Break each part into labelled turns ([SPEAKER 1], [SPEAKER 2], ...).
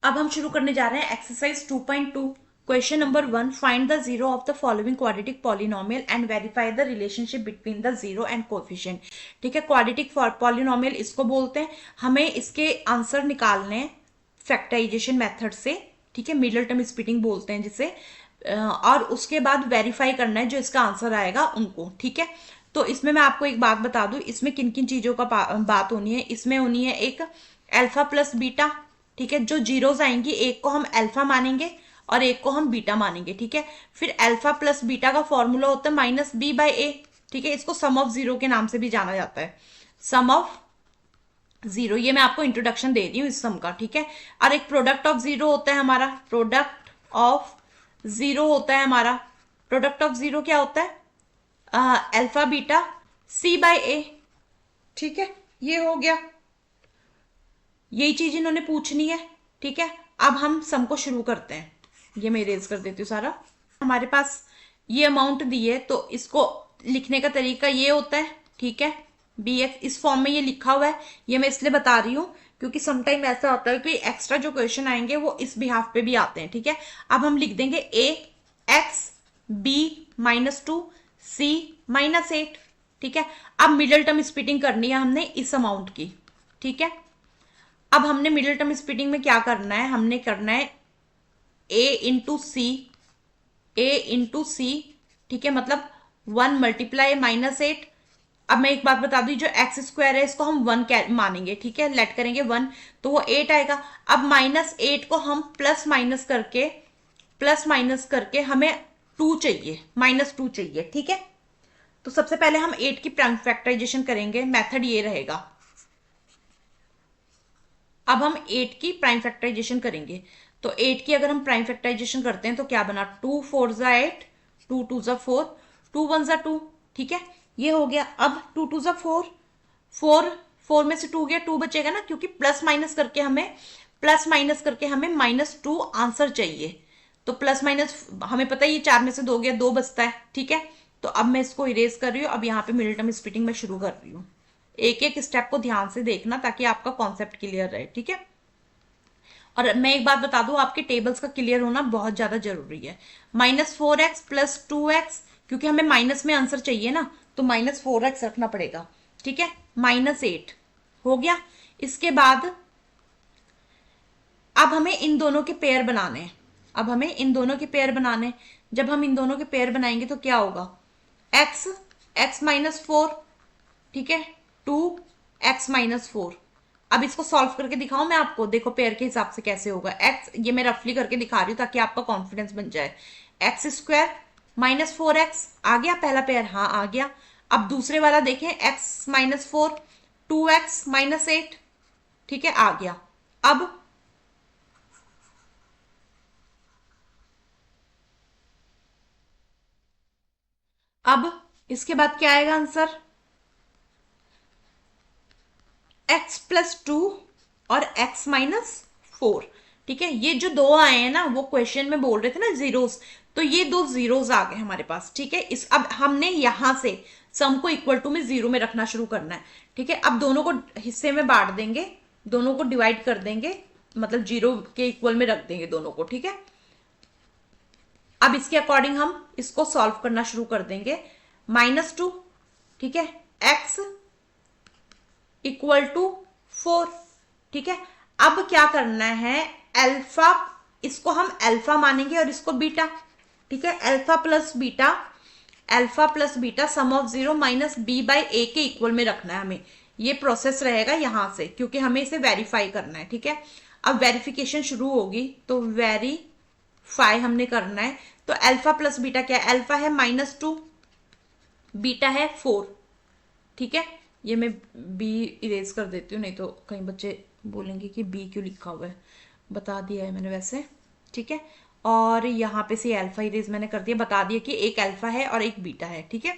[SPEAKER 1] अब हम शुरू करने जा रहे हैं exercise 2.2। Question number 1, find the zero of the following quadratic polynomial and verify the relationship between the zero and coefficient. ठीक है, क्वाड्रेटिक पॉलिनोमियल इसको बोलते हैं। हमें इसके आंसर निकालने हैं फैक्टराइजेशन मेथड से। ठीक है, मिडिल टर्म स्प्लिटिंग बोलते हैं जिसे। और उसके बाद वेरीफाई करना है जो इसका आंसर आएगा उनको। ठीक है, तो इसमें मैं आपको एक बात बता दूं, इसमें किन किन चीजों का बात होनी है। इसमें होनी है एक अल्फा प्लस बीटा। ठीक है, जो जीरोज आएंगी एक को हम अल्फा मानेंगे और एक को हम बीटा मानेंगे। ठीक है, फिर अल्फा प्लस बीटा का फॉर्मूला होता है माइनस बी बाई ए। ठीक है, इसको सम ऑफ जीरो के नाम से भी जाना जाता है, सम ऑफ जीरो। ये मैं आपको इंट्रोडक्शन दे रही हूँ इस सम का। ठीक है, और एक प्रोडक्ट ऑफ जीरो होता है हमारा, प्रोडक्ट ऑफ जीरो होता है हमारा। प्रोडक्ट ऑफ जीरो क्या होता है? अल्फा बीटा सी बाय ए। ठीक है, ये हो गया, यही चीज इन्होंने पूछनी है। ठीक है, अब हम सम को शुरू करते हैं। ये मैं इरेज कर देती हूँ सारा। हमारे पास ये अमाउंट दी है तो इसको लिखने का तरीका ये होता है। ठीक है, बी एक्स इस फॉर्म में ये लिखा हुआ है। ये मैं इसलिए बता रही हूँ क्योंकि समटाइम ऐसा होता है कि एक्स्ट्रा जो क्वेश्चन आएंगे वो इस बिहाफ पे भी आते हैं। ठीक है, अब हम लिख देंगे ए एक्स बी -2 सी -8। ठीक है, अब मिडिल टर्म स्प्लिटिंग करनी है हमने इस अमाउंट की। ठीक है, अब हमने मिडिल टर्म स्प्लिटिंग में क्या करना है, हमने करना है ए इंटू सी, ए इंटू सी। ठीक है, मतलब 1 मल्टीप्लाई -8। अब मैं एक बात बता दूं, जो एक्स स्क्वायर है इसको हम 1 मानेंगे। ठीक है, लेट करेंगे 1 तो वो 8 आएगा। अब -8 को हम प्लस माइनस करके हमें 2 चाहिए, -2 चाहिए। ठीक है, तो सबसे पहले हम 8 की प्राइम फैक्टराइजेशन करेंगे। मेथड ये रहेगा, अब हम 8 की प्राइम फैक्टराइजेशन करेंगे। तो 8 की अगर हम प्राइम फैक्टराइजेशन करते हैं तो क्या बना, 2 4 ज़ा 8, 2 2 ज़ा 4, 2 1 ज़ा 2। ठीक है, ये हो गया। अब 2 2 ज़ा 4, 4 4 में से 2 गया, 2 बचेगा ना, क्योंकि प्लस माइनस करके हमें -2 आंसर चाहिए। तो प्लस माइनस हमें पता है ये 4 में से 2 गया, 2 बचता है। ठीक है, तो अब मैं इसको इरेज कर रही हूँ। अब यहाँ पे मिडिल टर्म स्प्लिटिंग में शुरू कर रही हूँ। एक एक स्टेप को ध्यान से देखना ताकि आपका कॉन्सेप्ट क्लियर रहे। ठीक है, और मैं एक बात बता दूं, आपके टेबल्स का क्लियर होना बहुत ज्यादा जरूरी है। -4x + 2x, क्योंकि हमें माइनस में आंसर चाहिए ना, तो -4x रखना पड़ेगा। ठीक है, -8 हो गया। इसके बाद अब हमें इन दोनों के पेयर बनाने हैं। अब हमें इन दोनों के पेयर बनाने हैं। जब हम इन दोनों के पेयर बनाएंगे तो क्या होगा, x x-4। ठीक है, 2x-4। अब इसको सॉल्व करके दिखाऊं मैं आपको, देखो पेयर के हिसाब से कैसे होगा। x ये मैं रफली करके दिखा रही हूं ताकि आपका कॉन्फिडेंस बन जाए। x² -4x आ गया पहला पेयर, हाँ आ गया। अब दूसरे वाला देखें, x-4, 2x-8। ठीक है, आ गया। अब इसके बाद क्या आएगा आंसर, x+2 और x-4। ठीक है, ये जो दो आए हैं ना, वो क्वेश्चन में बोल रहे थे ना जीरोस, तो ये दो जीरोस आ गए हमारे पास। ठीक है, इस अब हमने यहां से सम को इक्वल टू में जीरो में रखना शुरू करना है। ठीक है, अब दोनों को हिस्से में बांट देंगे, दोनों को डिवाइड कर देंगे, मतलब जीरो के इक्वल में रख देंगे दोनों को। ठीक है, अब इसके अकॉर्डिंग हम इसको सॉल्व करना शुरू कर देंगे। -2, ठीक है, x = 4। ठीक है, अब क्या करना है, अल्फा, इसको हम अल्फा मानेंगे और इसको बीटा। ठीक है, alpha plus beta some of zero -b/a के इक्वल में रखना है हमें। ये प्रोसेस रहेगा यहां से, क्योंकि हमें इसे वेरीफाई करना है। ठीक है, अब वेरिफिकेशन शुरू होगी तो वेरीफाई हमने करना है। तो अल्फा प्लस बीटा क्या है, अल्फा है -2, बीटा है 4। ठीक है, ये मैं बी इरेज कर देती हूँ, नहीं तो कई बच्चे बोलेंगे कि बी क्यों लिखा हुआ है। बता दिया है मैंने वैसे। ठीक है, और यहाँ पे से अल्फा इरेज मैंने कर दिया, बता दिया कि एक अल्फा है और एक बीटा है। ठीक है,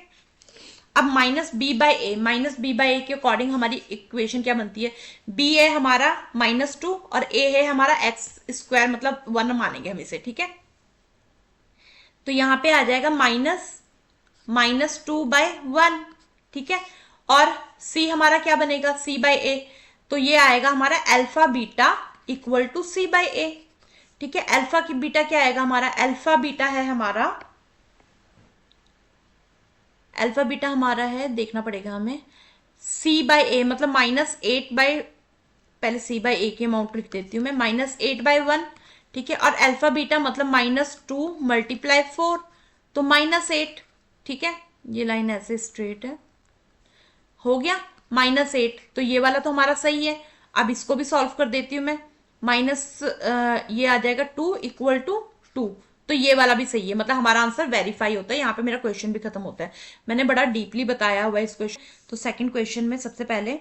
[SPEAKER 1] अब -b/a के अकॉर्डिंग हमारी इक्वेशन क्या बनती है, b है हमारा -2 और a है हमारा x², मतलब 1 मानेंगे हम इसे। ठीक है, तो यहाँ पे आ जाएगा -2/1। ठीक है, और c हमारा क्या बनेगा, c/a, तो ये आएगा हमारा alpha beta equal to C by A. ठीक है, अल्फा की बीटा क्या आएगा हमारा, अल्फा बीटा है हमारा, अल्फा बीटा हमारा है, देखना पड़ेगा हमें, सी बाई ए मतलब -8 बाई, पहले सी बाई ए की अमाउंट लिख देती हूँ मैं, -8/1। ठीक है, और अल्फा बीटा मतलब -2 × 4 तो -8। ठीक है, ये लाइन ऐसे स्ट्रेट है, हो गया -8। तो ये वाला तो हमारा सही है। अब इसको भी सॉल्व कर देती हूँ मैं, ये आ जाएगा 2 इक्वल टू 2। तो ये वाला भी सही है, मतलब हमारा आंसर वेरीफाई होता है। यहाँ पे मेरा क्वेश्चन भी खत्म होता है। मैंने बड़ा डीपली बताया हुआ है इस क्वेश्चन। तो सेकंड क्वेश्चन में सबसे पहले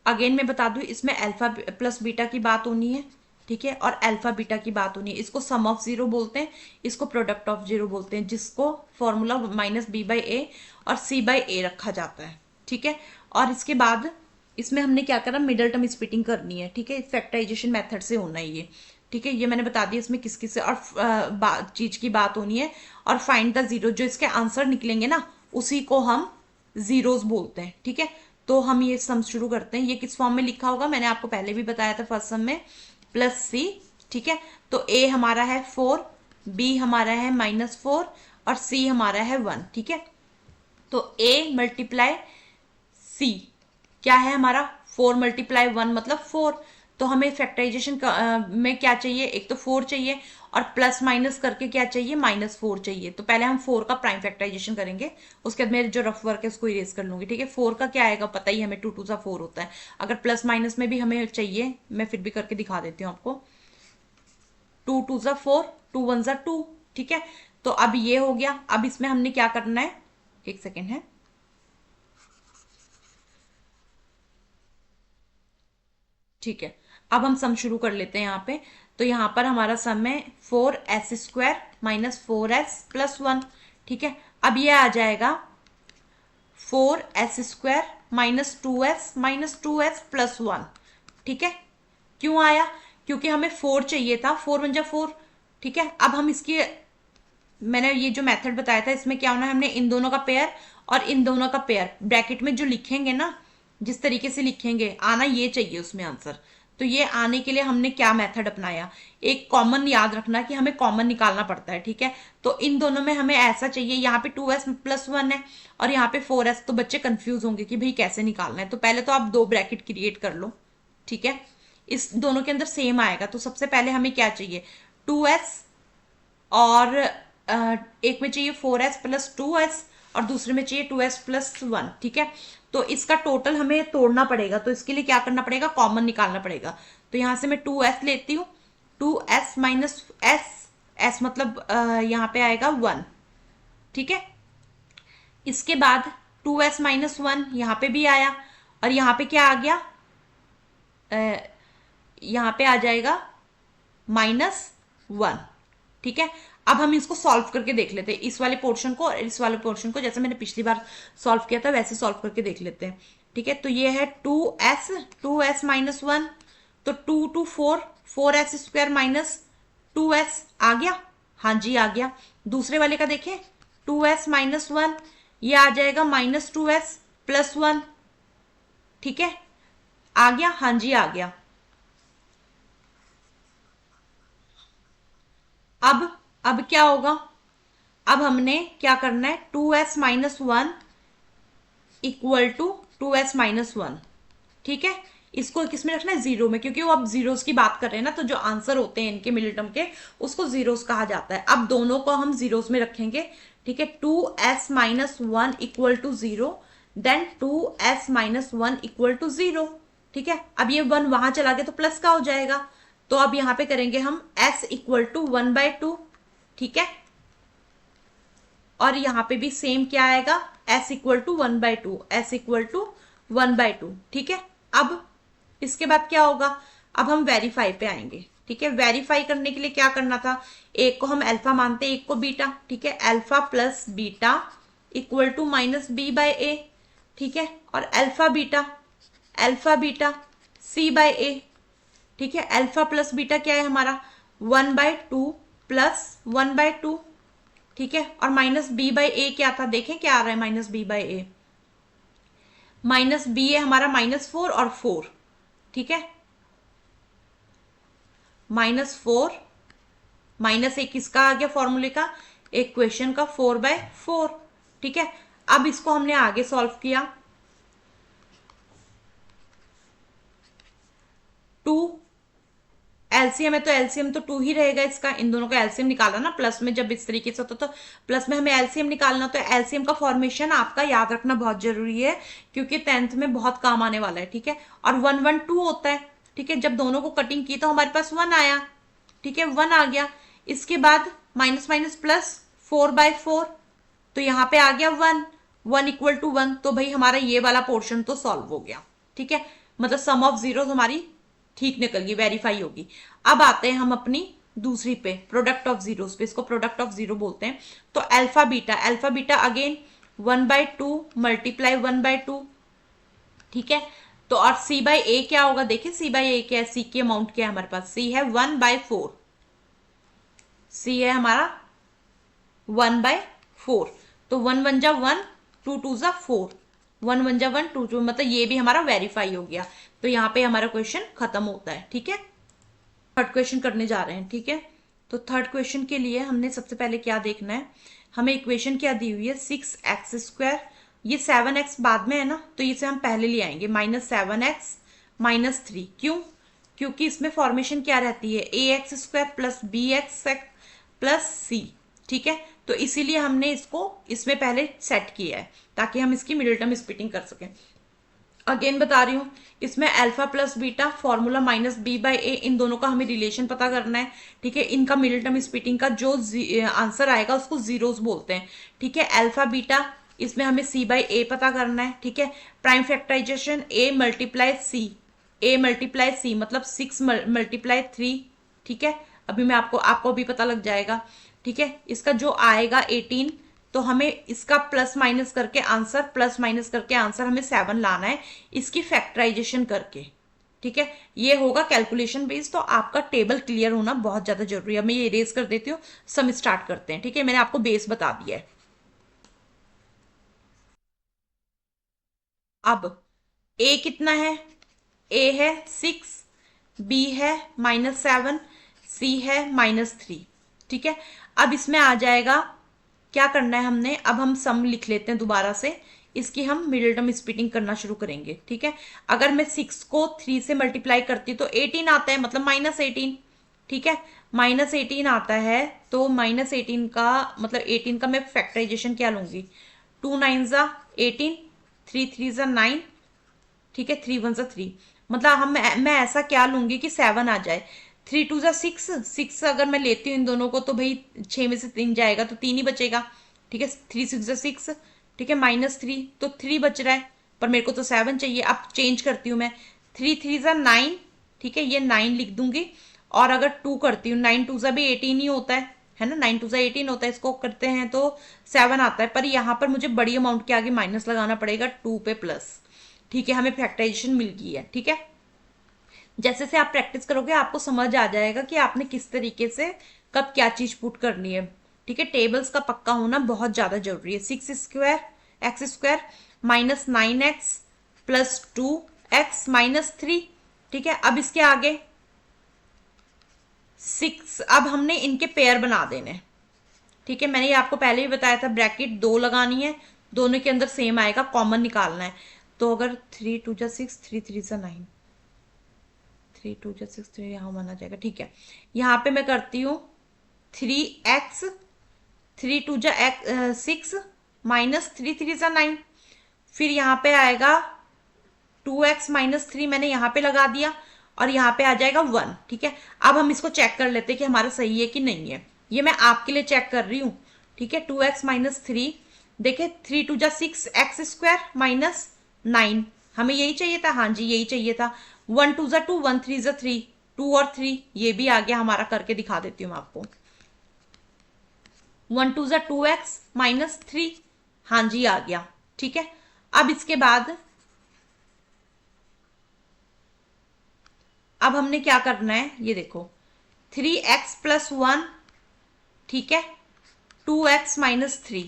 [SPEAKER 1] अगेन मैं बता दूं, इसमें अल्फा प्लस बीटा की बात होनी है। ठीक है, और अल्फा बीटा की बात होनी है। इसको सम ऑफ जीरो बोलते हैं, इसको प्रोडक्ट ऑफ जीरो बोलते हैं, जिसको फॉर्मूला -b/a और c/a रखा जाता है। ठीक है, और इसके बाद इसमें हमने क्या करा, मिडल टर्म स्प्लिटिंग करनी है। ठीक है, फैक्टराइजेशन मेथड से होना है ये। ठीक है, ये मैंने बता दिया इसमें किस किस से और चीज की बात होनी है। और फाइंड द जीरो, जो इसके आंसर निकलेंगे ना उसी को हम जीरोस बोलते हैं। ठीक है, तो हम ये सम शुरू करते हैं। ये किस फॉर्म में लिखा होगा मैंने आपको पहले भी बताया था फर्स्ट सम में, +c। ठीक है, तो a हमारा है 4, b हमारा है -4 और c हमारा है 1। ठीक है, तो a × c क्या है हमारा, 4 × 1 मतलब 4। तो हमें फैक्टराइजेशन में क्या चाहिए, एक तो 4 चाहिए और प्लस माइनस करके क्या चाहिए, -4 चाहिए। तो पहले हम 4 का प्राइम फैक्टराइजेशन करेंगे, उसके बाद मेरे जो रफ वर्क है उसको इरेज कर लूंगी। ठीक है, 4 का क्या आएगा पता ही हमें, 2 2 4 होता है। अगर प्लस माइनस में भी हमें चाहिए, मैं फिर भी करके दिखा देती हूँ आपको। 2 2 4, 2 1 2। ठीक है, तो अब ये हो गया। अब इसमें हमने क्या करना है, एक सेकेंड है। ठीक है, अब हम सम शुरू कर लेते हैं यहाँ पे। तो यहाँ पर हमारा सम है 4s² - 4s + 1। ठीक है, अब ये आ जाएगा 4s² - 2s - 2s + 1। ठीक है, क्यों आया, क्योंकि हमें 4 चाहिए था, 4 × 4। ठीक है, अब हम इसकी, मैंने ये जो मेथड बताया था इसमें क्या होना है, हमने इन दोनों का पेयर और इन दोनों का पेयर ब्रैकेट में जो लिखेंगे ना, जिस तरीके से लिखेंगे आना ये चाहिए उसमें आंसर। तो ये आने के लिए हमने क्या मेथड अपनाया, एक कॉमन याद रखना कि हमें कॉमन निकालना पड़ता है। ठीक है, तो इन दोनों में हमें ऐसा चाहिए, यहाँ पे 2s + 1 है और यहाँ पे 4s। तो बच्चे कंफ्यूज होंगे कि भाई कैसे निकालना है। तो पहले तो आप 2 ब्रैकेट क्रिएट कर लो। ठीक है, इस दोनों के अंदर सेम आएगा। तो सबसे पहले हमें क्या चाहिए, 2s और एक में चाहिए 4s + 2s और दूसरे में चाहिए 2s + 1। ठीक है, तो इसका टोटल हमें तोड़ना पड़ेगा। तो इसके लिए क्या करना पड़ेगा, कॉमन निकालना पड़ेगा। तो यहां से मैं 2s लेती हूँ, 2s - s, s मतलब यहाँ पे आएगा 1। ठीक है, इसके बाद 2s - 1 यहाँ पे भी आया और यहाँ पे क्या आ गया, यहाँ पे आ जाएगा -1। ठीक है, अब हम इसको सॉल्व करके देख लेते हैं, इस वाले पोर्शन को और इस वाले पोर्शन को, जैसे मैंने पिछली बार सॉल्व किया था वैसे सॉल्व करके देख लेते हैं। ठीक है, तो ये है 2s - 1, तो 2 2 4, 4s² - 2s आ गया। हाँ जी आ गया। दूसरे वाले का देखें, 2s - 1 ये आ जाएगा -2s + 1। ठीक है, आ गया, हाँ जी आ गया। अब क्या होगा, अब हमने क्या करना है, 2s - 1 = 2s - 1। ठीक है, इसको किस में रखना है, जीरो में, क्योंकि वो अब जीरोस की बात कर रहे हैं ना। तो जो आंसर होते हैं इनके मिडिल टर्म के उसको जीरोस कहा जाता है। अब दोनों को हम जीरोस में रखेंगे। ठीक है, 2s - 1 = 0, देन 2s - 1 = 0। ठीक है, अब ये 1 वहां चला गया तो प्लस का हो जाएगा। तो अब यहां पे करेंगे हम s = 1/2। ठीक है, और यहां पे भी सेम क्या आएगा, s = 1/2, s = 1/2। ठीक है, अब इसके बाद क्या होगा, अब हम वेरीफाई पे आएंगे। ठीक है, वेरीफाई करने के लिए क्या करना था, एक को हम अल्फा मानते हैं, एक को बीटा। ठीक है, अल्फा + बीटा = -b/a। ठीक है, और अल्फा बीटा c/a। ठीक है, अल्फा + बीटा क्या है हमारा, 1/2 + 1/2। ठीक है, और -b/a क्या था, देखें क्या आ रहा है, -b/a, -b है हमारा -4 और 4। ठीक है, -4 माइनस एक किसका आ गया फॉर्मूले का, एक क्वेश्चन का 4/4। ठीक है, अब इसको हमने आगे सॉल्व किया। 2 एलसीएम है तो एलसीएम तो 2 ही रहेगा इसका, इन दोनों का एलसीएम निकाला ना प्लस में, जब इस तरीके से होता तो प्लस में हमें एलसीएम निकालना, तो एलसीएम का फॉर्मेशन आपका याद रखना बहुत जरूरी है क्योंकि 10th में बहुत काम आने वाला है। ठीक है, और 1 1 2 होता है। ठीक है, जब दोनों को कटिंग की तो हमारे पास 1 आया। ठीक है, 1 आ गया। इसके बाद माइनस माइनस प्लस 4/4, तो यहाँ पे आ गया 1, 1 इक्वल टू 1, तो भाई हमारा ये वाला पोर्शन तो सॉल्व हो गया। ठीक है, मतलब सम ऑफ जीरो हमारी ठीक निकल गई, वेरीफाई होगी। अब आते हैं हम अपनी दूसरी पे, प्रोडक्ट ऑफ जीरोस पे, इसको प्रोडक्ट ऑफ जीरो बोलते हैं। तो अल्फा बीटा अगेन 1/2 मल्टीप्लाई 1/2। ठीक है, तो और c/a क्या होगा, देखिए c/a क्या है, c की अमाउंट क्या है हमारे पास, c है 1/4, c है हमारा 1/4। तो 1 1 जा 1, 2 2 जा 4, 1 1 जा 1, 2 2, मतलब ये भी हमारा वेरीफाई हो गया। तो यहाँ पे हमारा क्वेश्चन खत्म होता है। ठीक है, थर्ड क्वेश्चन करने जा रहे हैं। ठीक है, तो थर्ड क्वेश्चन के लिए हमने सबसे पहले क्या देखना है, हमें इक्वेशन क्या दी हुई है, 6x², ये 7x बाद में है ना, तो इसे हम पहले ले आएंगे, -7x -3। क्यों, क्योंकि इसमें फॉर्मेशन क्या रहती है, ax² plus bx plus c। ठीक है, तो इसीलिए हमने इसको इसमें पहले सेट किया है ताकि हम इसकी मिडिल टर्म स्प्लिटिंग कर सकें। अगेन बता रही हूं, इसमें alpha plus beta formula -b/a, इन दोनों का हमें रिलेशन पता करना है। ठीक है, इनका मिडिल टर्म स्प्लिटिंग का जो आंसर आएगा उसको जीरोस बोलते हैं। ठीक है, अल्फा बीटा, इसमें हमें c/a पता करना है। ठीक है, prime factorization a multiply c मतलब 6 मल्टीप्लाई 3। ठीक है, अभी मैं आपको भी पता लग जाएगा। ठीक है, इसका जो आएगा 18, तो हमें इसका प्लस माइनस करके आंसर हमें 7 लाना है इसकी फैक्टराइजेशन करके। ठीक है, ये होगा कैलकुलेशन बेस्ड, तो आपका टेबल क्लियर होना बहुत ज्यादा जरूरी है। मैं ये इरेज कर देती हूँ, सम स्टार्ट करते हैं। ठीक है, मैंने आपको बेस बता दिया है। अब a कितना है, a है 6, b है -7, c है -3। ठीक है, अब इसमें आ जाएगा, क्या करना है हमने, अब हम सम लिख लेते हैं दोबारा से, इसकी हम मिडिल टर्म स्प्लिटिंग करना शुरू करेंगे। ठीक है, अगर मैं 6 को 3 से मल्टीप्लाई करती तो 18 आता है, मतलब -18। ठीक है, -18 आता है, तो -18 का मतलब 18 का मैं फैक्टराइजेशन क्या लूंगी, 2 9 ज़ा 18, 3 3 ज़ा 9। ठीक है, 3 1 ज़ा 3, मतलब मैं ऐसा क्या लूंगी कि 7 आ जाए। 3 2 ज़ा 6, 6 अगर मैं लेती हूँ इन दोनों को तो भाई 6 में से 3 जाएगा तो 3 ही बचेगा। ठीक है, 3 6 ज़ा 6। ठीक है, -3, तो 3 बच रहा है, पर मेरे को तो 7 चाहिए। अब चेंज करती हूँ मैं, 3 3 ज़ा 9। ठीक है, ये 9 लिख दूंगी, और अगर 2 करती हूँ, 9 2 ज़ा भी 18 ही होता है ना, 9 2 ज़ा 18 होता है, इसको करते हैं तो 7 आता है, पर यहाँ पर मुझे बड़ी अमाउंट के आगे माइनस लगाना पड़ेगा 2 पे प्लस। ठीक है, हमें फैक्टराइजेशन मिल गई है। ठीक है, जैसे से आप प्रैक्टिस करोगे आपको समझ आ जाएगा कि आपने किस तरीके से कब क्या चीज पुट करनी है। ठीक है, टेबल्स का पक्का होना बहुत ज्यादा जरूरी है। 6² -9x प्लस 2x -3। ठीक है, अब इसके आगे 6, अब हमने इनके पेयर बना देने। ठीक है, मैंने ये आपको पहले ही बताया था, ब्रैकेट 2 लगानी है, दोनों के अंदर सेम आएगा, कॉमन निकालना है। तो अगर 3 2 जा 6, 3 3 जा 9, 3 2 जा 6, 3 यहाँ माना जाएगा। ठीक है, यहाँ पे मैं करती हूँ 3x, 3 2 जा 6 -3 3 जा 9, फिर यहाँ पे आएगा 2x -3, मैंने यहाँ पे लगा दिया, और यहाँ पे आ जाएगा 1। ठीक है, अब हम इसको चेक कर लेते हैं कि हमारा सही है कि नहीं है, ये मैं आपके लिए चेक कर रही हूँ। ठीक है, 2x -3, देखे 3 2 जा 6x² -9, हमें यही चाहिए था, हाँ जी यही चाहिए था। 1 2 जा 2, 1 3 जा 3, 2 और 3 ये भी आ गया हमारा, करके दिखा देती हूँ मैं आपको। 1 2 जा 2x -3, हाँ जी आ गया। ठीक है, अब इसके बाद अब हमने क्या करना है, ये देखो 3x + 1। ठीक है, 2x -3,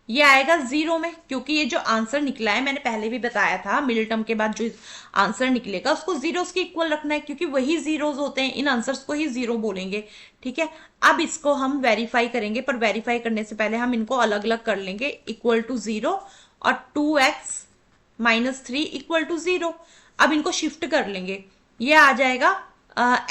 [SPEAKER 1] ये आएगा 0 में, क्योंकि ये जो आंसर निकला है मैंने पहले भी बताया था, मिडिल टर्म के बाद जो आंसर निकलेगा उसको जीरोस के इक्वल रखना है, क्योंकि वही जीरोस होते हैं, इन आंसर्स को ही जीरो बोलेंगे। ठीक है, अब इसको हम वेरीफाई करेंगे, पर वेरीफाई करने से पहले हम इनको अलग अलग कर लेंगे। इक्वल टू 0 और 2x माइनस 3 इक्वल टू 0। अब इनको शिफ्ट कर लेंगे, ये आ जाएगा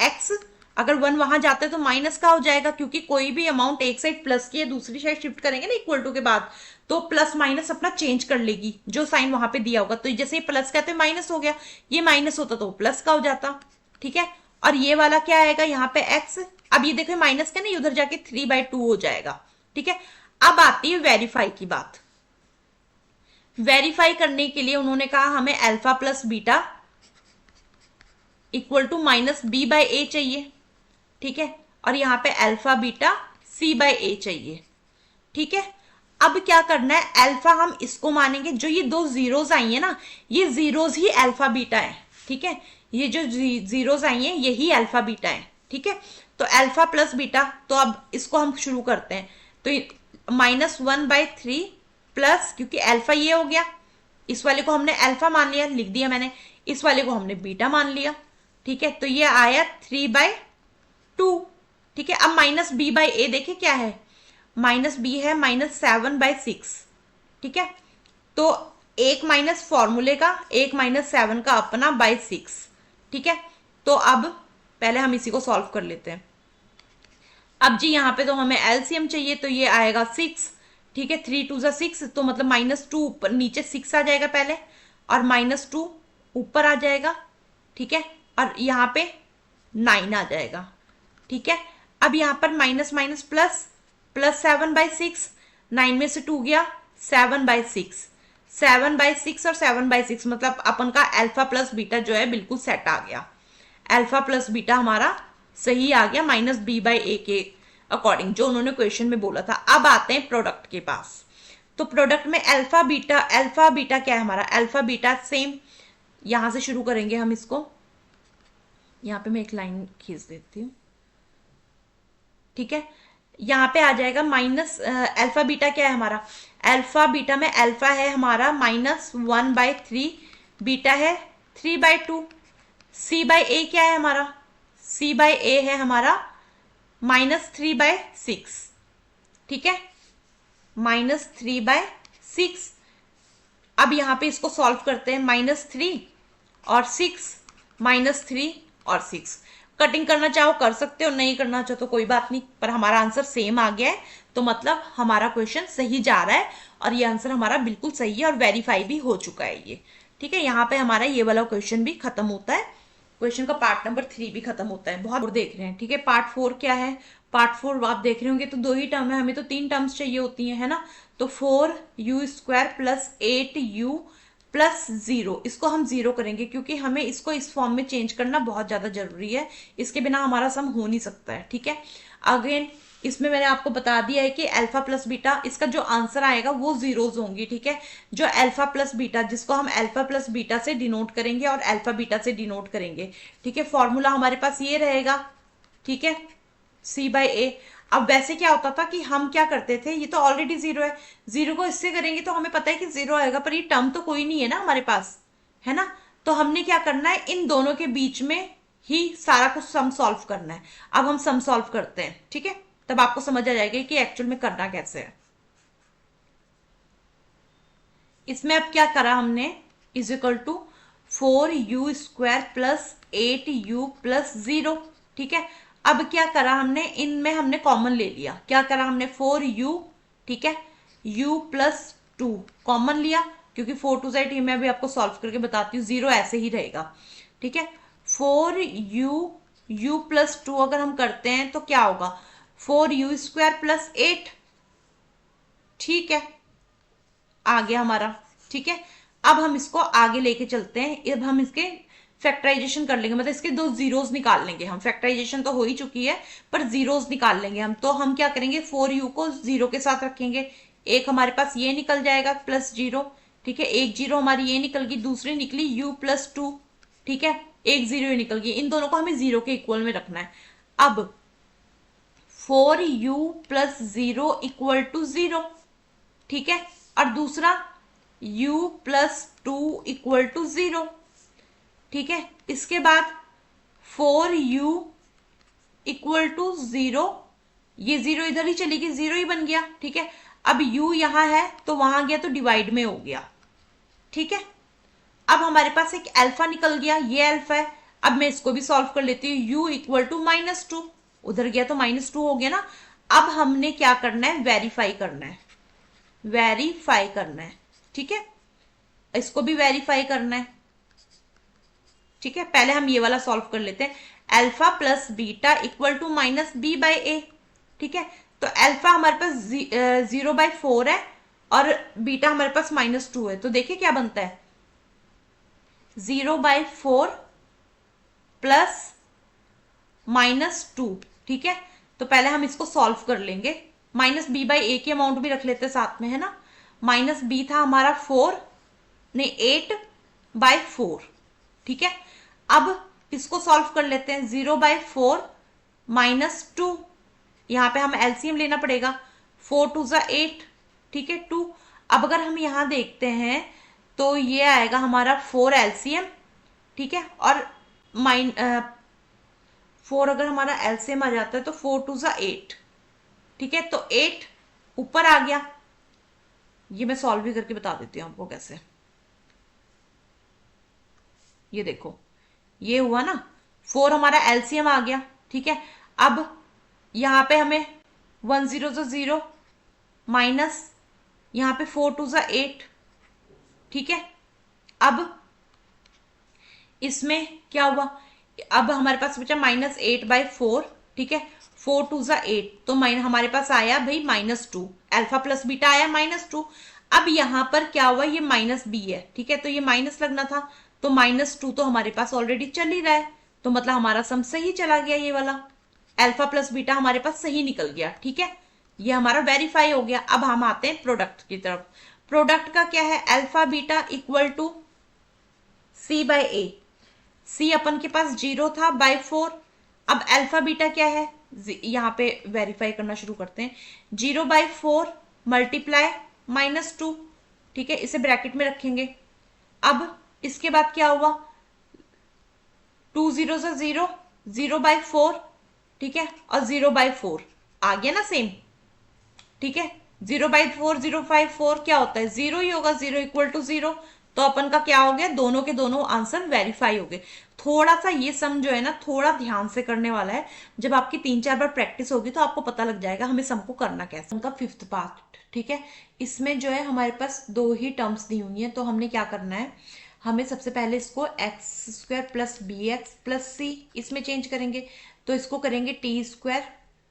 [SPEAKER 1] x, अगर 1 वहां जाता है तो माइनस का हो जाएगा, क्योंकि कोई भी अमाउंट एक साइड प्लस की है दूसरी साइड शिफ्ट करेंगे ना इक्वल टू के बाद, तो प्लस माइनस अपना चेंज कर लेगी जो साइन वहां पे दिया होगा। तो जैसे ये प्लस कहते हैं माइनस हो गया, ये माइनस होता तो प्लस का हो जाता। ठीक है, और ये वाला क्या आएगा यहाँ पे x, अब ये देखो माइनस का नहीं, उधर जाके 3/2 हो जाएगा। ठीक है, अब आती है वेरीफाई की बात। वेरीफाई करने के लिए उन्होंने कहा हमें alpha plus beta equal to minus B by A चाहिए। ठीक है, और यहाँ पे alpha beta C by A चाहिए। ठीक है, अब क्या करना है, अल्फा हम इसको मानेंगे, जो ये दो जीरोज आई है ना, ये जीरोज ही अल्फा बीटा है। ठीक है, ये जो जीरोज आई है यही अल्फा बीटा है। ठीक है, तो अल्फा प्लस बीटा, तो अब इसको हम शुरू करते हैं। तो -1/3 प्लस, क्योंकि अल्फा ये हो गया, इस वाले को हमने अल्फा मान लिया, लिख दिया मैंने, इस वाले को हमने बीटा मान लिया। ठीक है, तो ये आया 3/2। ठीक है, अब माइनस बी बाई ए देखे क्या है, माइनस बी है -7/6। ठीक है, तो एक माइनस फॉर्मूले का, एक -7 का अपना /6। ठीक है, तो अब पहले हम इसी को सॉल्व कर लेते हैं। अब जी यहाँ पे तो हमें एलसीएम चाहिए, तो ये आएगा 6। ठीक है, 3 2 6, तो मतलब -2 ऊपर, नीचे 6 आ जाएगा पहले, और -2 ऊपर आ जाएगा। ठीक है, और यहाँ पे 9 आ जाएगा। ठीक है, अब यहाँ पर माइनस माइनस प्लस, प्लस 7/6, 9 में से 2 गया, 7/6, 7/6 और 7/6, मतलब अपन का अल्फा प्लस बीटा जो है बिल्कुल सेट आ गया। अल्फा प्लस बीटा हमारा सही आ गया -b/a के अकॉर्डिंग, जो उन्होंने क्वेश्चन में बोला था। अब आते हैं प्रोडक्ट के पास। तो प्रोडक्ट में अल्फा बीटा क्या है हमारा, अल्फा बीटा सेम, यहां से शुरू करेंगे हम इसको, यहां पे मैं एक लाइन खींच देती हूँ। ठीक है, यहाँ पे आ जाएगा माइनस, अल्फा बीटा क्या है हमारा, अल्फा बीटा में अल्फा है हमारा -1/3, बीटा है 3/2, सी बाई ए क्या है हमारा, सी बाई ए है हमारा -3/6। ठीक है, -3/6। अब यहाँ पे इसको सॉल्व करते हैं, -3 और 6, -3 और 6। कटिंग करना चाहो कर सकते हो, नहीं करना चाहो तो कोई बात नहीं, पर हमारा आंसर सेम आ गया है, तो मतलब हमारा क्वेश्चन सही जा रहा है, और ये आंसर हमारा बिल्कुल सही है और वेरीफाई भी हो चुका है ये। ठीक है, यहाँ पे हमारा ये वाला क्वेश्चन भी खत्म होता है, क्वेश्चन का पार्ट नंबर 3 भी खत्म होता है। बहुत देख रहे हैं। ठीक है, पार्ट 4 क्या है, पार्ट 4 आप देख रहे होंगे तो 2 ही टर्म है, हमें तो 3 टर्म्स चाहिए होती है ना, तो 4u² प्लस 8u प्लस 0, इसको हम 0 करेंगे, क्योंकि हमें इसको इस फॉर्म में चेंज करना बहुत ज्यादा जरूरी है, इसके बिना हमारा सम हो नहीं सकता है। ठीक है, अगेन इसमें मैंने आपको बता दिया है कि अल्फा प्लस बीटा, इसका जो आंसर आएगा वो जीरोज होंगी। ठीक है, जो अल्फा प्लस बीटा, जिसको हम अल्फा प्लस बीटा से डिनोट करेंगे और अल्फा बीटा से डिनोट करेंगे। ठीक है, फॉर्मूला हमारे पास ये रहेगा। ठीक है, सी बाई ए। अब वैसे क्या होता था कि हम क्या करते थे, ये तो ऑलरेडी 0 है, 0 को इससे करेंगे तो हमें पता है कि 0 आएगा, पर ये टर्म तो कोई नहीं है ना हमारे पास, है ना, तो हमने क्या करना है, इन दोनों के बीच में ही सारा कुछ सम सॉल्व करना है। अब हम सम सॉल्व करते हैं। ठीक है, तब आपको समझ आ जाएगा कि एक्चुअल में करना कैसे है। इसमें अब क्या करा हमने, is equal to 4u² plus 8u plus 0। ठीक है, अब क्या करा हमने, इनमें हमने कॉमन ले लिया, क्या करा हमने 4u, ठीक है, u प्लस 2 कॉमन लिया, क्योंकि 4 2 8, मैं अभी आपको सॉल्व करके बताती हूँ, 0 ऐसे ही रहेगा। ठीक है, 4u प्लस 2 अगर हम करते हैं तो क्या होगा, 4u² प्लस 8। ठीक है, आ गया हमारा। ठीक है, अब हम इसको आगे लेके चलते हैं, अब हम इसके फैक्टराइजेशन कर लेंगे, मतलब इसके 2 जीरोस निकाल लेंगे हम, फैक्टराइजेशन तो हो ही चुकी है पर जीरोस निकाल लेंगे हम। तो हम क्या करेंगे, 4u को 0 के साथ रखेंगे, एक हमारे पास ये निकल जाएगा प्लस 0। ठीक है, एक 0 हमारी ये निकल गई, दूसरी निकली u प्लस 2। ठीक है, एक 0 ये निकल गई, इन दोनों को हमें 0 के इक्वल में रखना है। अब 4u प्लस 0 इक्वल टू 0। ठीक है, और दूसरा u प्लस 2 इक्वल टू 0, ठीक है। इसके बाद 4u इक्वल टू 0, ये 0 इधर ही चलेगी, 0 ही बन गया, ठीक है। अब u यहां है तो वहां गया तो डिवाइड में हो गया, ठीक है। अब हमारे पास एक अल्फा निकल गया, ये अल्फा है। अब मैं इसको भी सॉल्व कर लेती हूँ, u इक्वल टू -2, उधर गया तो -2 हो गया ना। अब हमने क्या करना है, वेरीफाई करना है, वेरीफाई करना है, ठीक है। इसको भी वेरीफाई करना है, ठीक है। पहले हम ये वाला सॉल्व कर लेते हैं, alpha plus beta equal to -b/a, ठीक है। तो अल्फा हमारे पास 0/4 है और बीटा हमारे पास -2 है, तो देखिए क्या बनता है, 0/4 प्लस -2, ठीक है। तो पहले हम इसको सॉल्व कर लेंगे, -b/a की अमाउंट भी रख लेते हैं साथ में, है ना। -b था हमारा 4 नहीं 8/4, ठीक है। अब इसको सॉल्व कर लेते हैं, 0/4 -2, यहां पे हम एलसीएम लेना पड़ेगा, 4 2 ज़ा 8, ठीक है 2। अब अगर हम यहां देखते हैं तो ये आएगा हमारा 4 एलसीएम, ठीक है, और 4 अगर हमारा एलसीएम आ जाता है तो 4 2 ज़ा 8, ठीक है। तो 8 ऊपर आ गया, ये मैं सॉल्व भी करके बता देती हूँ आपको कैसे। ये देखो ये हुआ ना, 4 हमारा एलसीएम आ गया, ठीक है। अब यहां पे हमें 1 0 ज़ा 0 माइनस यहां पे 4 2 ज़ा 8, ठीक है। अब इसमें क्या हुआ, अब हमारे पास बचा -8/4, ठीक है। 4 2 ज़ा 8, तो हमारे पास आया भाई -2, अल्फा प्लस बीटा आया -2। अब यहां पर क्या हुआ, ये -b है, ठीक है, तो ये माइनस लगना था, तो -2 तो हमारे पास ऑलरेडी चल ही रहा है, तो मतलब हमारा सम सही चला गया, ये वाला अल्फा प्लस बीटा हमारे पास सही निकल गया, ठीक है। ये हमारा वेरीफाई हो गया। अब हम आते हैं प्रोडक्ट की तरफ। प्रोडक्ट का क्या है, alpha beta equal to c/a, c अपन के पास 0 था /4। अब अल्फा बीटा क्या है, यहां पे वेरीफाई करना शुरू करते हैं, 0/4 मल्टीप्लाई -2, ठीक है, इसे ब्रैकेट में रखेंगे। अब इसके बाद क्या हुआ, 2 0 ज़ा 0, 0/4, ठीक है, और 0/4 आ गया ना सेम, ठीक है। 0/4 0/4 क्या होता है, 0 ही होगा, 0 इक्वल टू 0, तो अपन का क्या हो गया, दोनों के दोनों आंसर वेरीफाई हो गए। थोड़ा सा ये सम जो है ना, थोड़ा ध्यान से करने वाला है, जब आपकी 3-4 बार प्रैक्टिस होगी तो आपको पता लग जाएगा हमें सम को करना कैसे। सम का 5th पार्ट, ठीक है, इसमें जो है हमारे पास 2 ही टर्म्स दी हुई है, तो हमने क्या करना है, हमें सबसे पहले इसको x² plus bx plus c इसमें चेंज करेंगे, तो इसको करेंगे t²,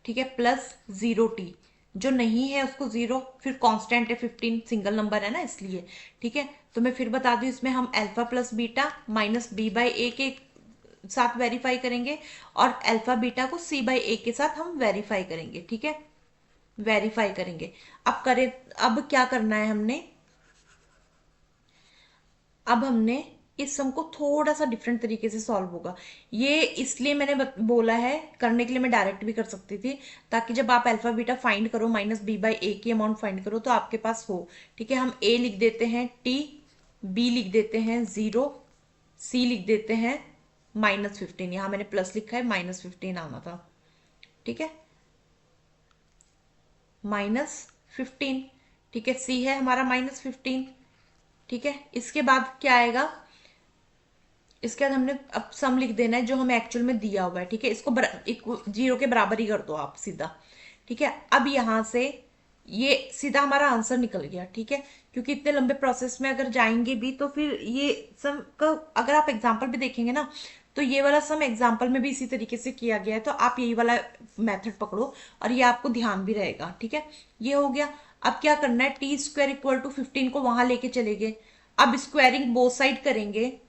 [SPEAKER 1] ठीक है, प्लस 0t, जो नहीं है उसको 0, फिर कांस्टेंट है 15, सिंगल नंबर है ना इसलिए, ठीक है। तो मैं फिर बता दूं, इसमें हम अल्फा प्लस बीटा -b/a के साथ वेरीफाई करेंगे और अल्फा बीटा को c/a के साथ हम वेरीफाई करेंगे, ठीक है, वेरीफाई करेंगे। अब करें, अब क्या करना है हमने, अब हमने इस सम को थोड़ा सा डिफरेंट तरीके से सॉल्व होगा। ये इसलिए मैंने बोला है, करने के लिए मैं डायरेक्ट भी कर सकती थी, ताकि जब आप अल्फा बीटा फाइंड करो, -b/a की अमाउंट फाइंड करो, तो आपके पास हो, ठीक है। हम a लिख देते हैं t, b लिख देते हैं 0, c लिख देते हैं -15, यहां मैंने प्लस लिखा है, -15 आना था, ठीक है, -15, ठीक है, c है हमारा -15, ठीक है। इसके बाद क्या आएगा, इसके बाद हमने अब सम लिख देना है जो हमें एक्चुअल में दिया हुआ है, ठीक है। इसको 0 के बराबर ही कर दो आप सीधा, ठीक है। अब यहां से ये सीधा हमारा आंसर निकल गया, ठीक है, क्योंकि इतने लंबे प्रोसेस में अगर जाएंगे भी तो फिर ये सम का अगर आप एग्जाम्पल भी देखेंगे ना, तो ये वाला सम एग्जाम्पल में भी इसी तरीके से किया गया है, तो आप यही वाला मेथड पकड़ो और ये आपको ध्यान भी रहेगा, ठीक है। ये हो गया। अब क्या करना है, t² इक्वल टू 15 को वहां लेके चले गए, अब स्क्वायरिंग बोथ साइड करेंगे,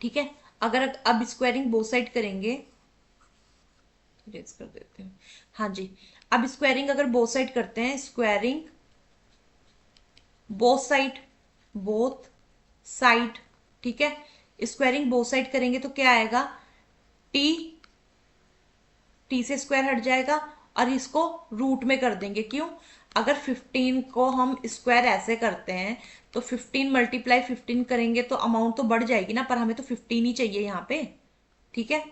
[SPEAKER 1] ठीक है। अगर अब स्क्वायरिंग बोथ साइड करेंगे, इरेज कर देते हैं, हाँ जी, अब स्क्वायरिंग अगर बोथ साइड करते हैं, स्क्वायरिंग बोथ साइड, ठीक है, स्क्वायरिंग बोथ साइड करेंगे तो क्या आएगा, टी से स्क्वायर हट जाएगा और इसको रूट में कर देंगे, क्यों, अगर 15 को हम स्क्वायर ऐसे करते हैं तो 15 मल्टीप्लाई 15 करेंगे तो अमाउंट तो बढ़ जाएगी ना, पर हमें तो 15 ही चाहिए यहाँ पे। ठीक है,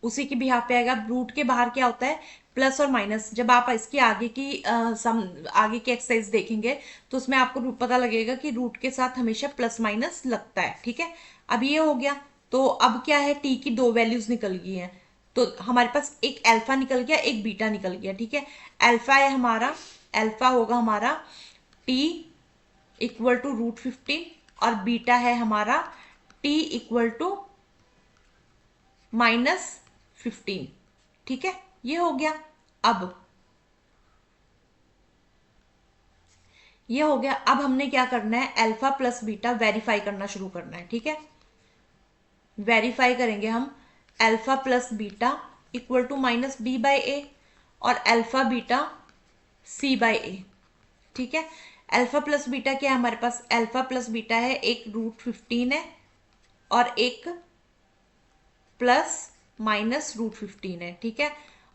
[SPEAKER 1] उसी के भी यहाँ पे आएगा। रूट के बाहर क्या होता है, प्लस और माइनस। जब आप इसकी आगे की आगे की एक्सरसाइज देखेंगे तो उसमें आपको पता लगेगा कि रूट के साथ हमेशा प्लस माइनस लगता है। ठीक है, अब ये हो गया। तो अब क्या है, टी की दो वैल्यूज निकल गई हैं, तो हमारे पास एक अल्फा निकल गया, एक बीटा निकल गया। ठीक है, अल्फा है हमारा, अल्फा होगा हमारा टी इक्वल टू √15 और बीटा है हमारा टी इक्वल टू -15। ठीक है, ये हो गया। अब ये हो गया। अब हमने क्या करना है, अल्फा प्लस बीटा वेरीफाई करना शुरू करना है। ठीक है, वेरीफाई करेंगे हम। Alpha plus beta equal to -b/a और अल्फा बीटा c/a। ठीक है, अल्फा प्लस बीटा क्या है हमारे पास, अल्फा प्लस बीटा है एक √15 है और एक प्लस माइनस √15 है। ठीक है,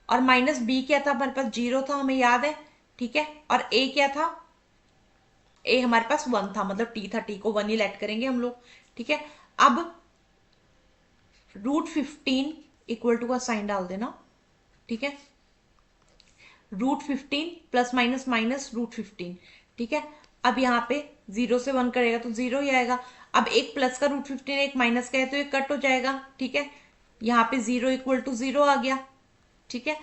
[SPEAKER 1] और माइनस बी क्या था हमारे पास, 0 था, हमें याद है। ठीक है, और ए क्या था, ए हमारे पास 1 था, मतलब टी था, टी को 1 ही लेट करेंगे हम लोग। ठीक है, अब √15 इक्वल टू का साइन डाल देना। ठीक है, √15 प्लस माइनस माइनस √15। ठीक है, अब यहाँ पे 0 से 1 करेगा तो 0 ही आएगा। अब एक प्लस का √15 एक माइनस का है तो ये कट हो जाएगा। ठीक है, यहाँ पे 0 इक्वल टू 0 आ गया। ठीक है,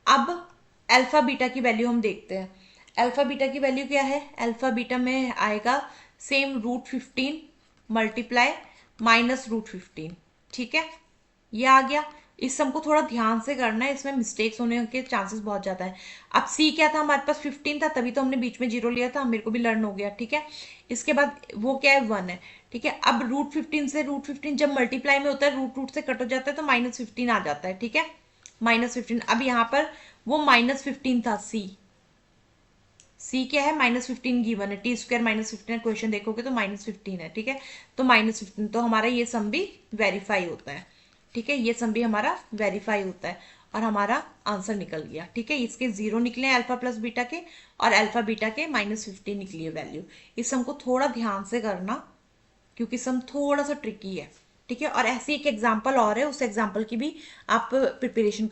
[SPEAKER 1] अब अल्फा बीटा की वैल्यू हम देखते हैं। अल्फा बीटा की वैल्यू क्या है, अल्फा बीटा में आएगा सेम √15 मल्टीप्लाई -√15। ठीक है, ये आ गया। इस सम को थोड़ा ध्यान से करना है, इसमें मिस्टेक्स होने के चांसेस बहुत ज्यादा है। अब सी क्या था हमारे पास, 15 था, तभी तो हमने बीच में 0 लिया था, मेरे को भी लर्न हो गया। ठीक है, इसके बाद वो क्या है, 1 है। ठीक है, अब √15 से √15 जब मल्टीप्लाई में होता है रूट से कट हो जाता है तो -15 आ जाता है। ठीक है, -15। अब यहाँ पर वो -15 था, सी क्या है, -15 गिवन है, t² -15 क्वेश्चन देखोगे तो -15 है। ठीक है, तो -15, तो हमारा ये सम भी वेरीफाई होता है। ठीक है, ये सम भी हमारा वेरीफाई होता है और हमारा आंसर निकल गया। ठीक है, इसके 0 निकले अल्फा प्लस बीटा के और अल्फा बीटा के -15 निकली है वैल्यू। इस सम को थोड़ा ध्यान से करना क्योंकि सम थोड़ा सा ट्रिकी है। ठीक है, और ऐसी एक एग्जाम्पल और है, उस एग्जाम्पल की भी आप प्रिपरेशन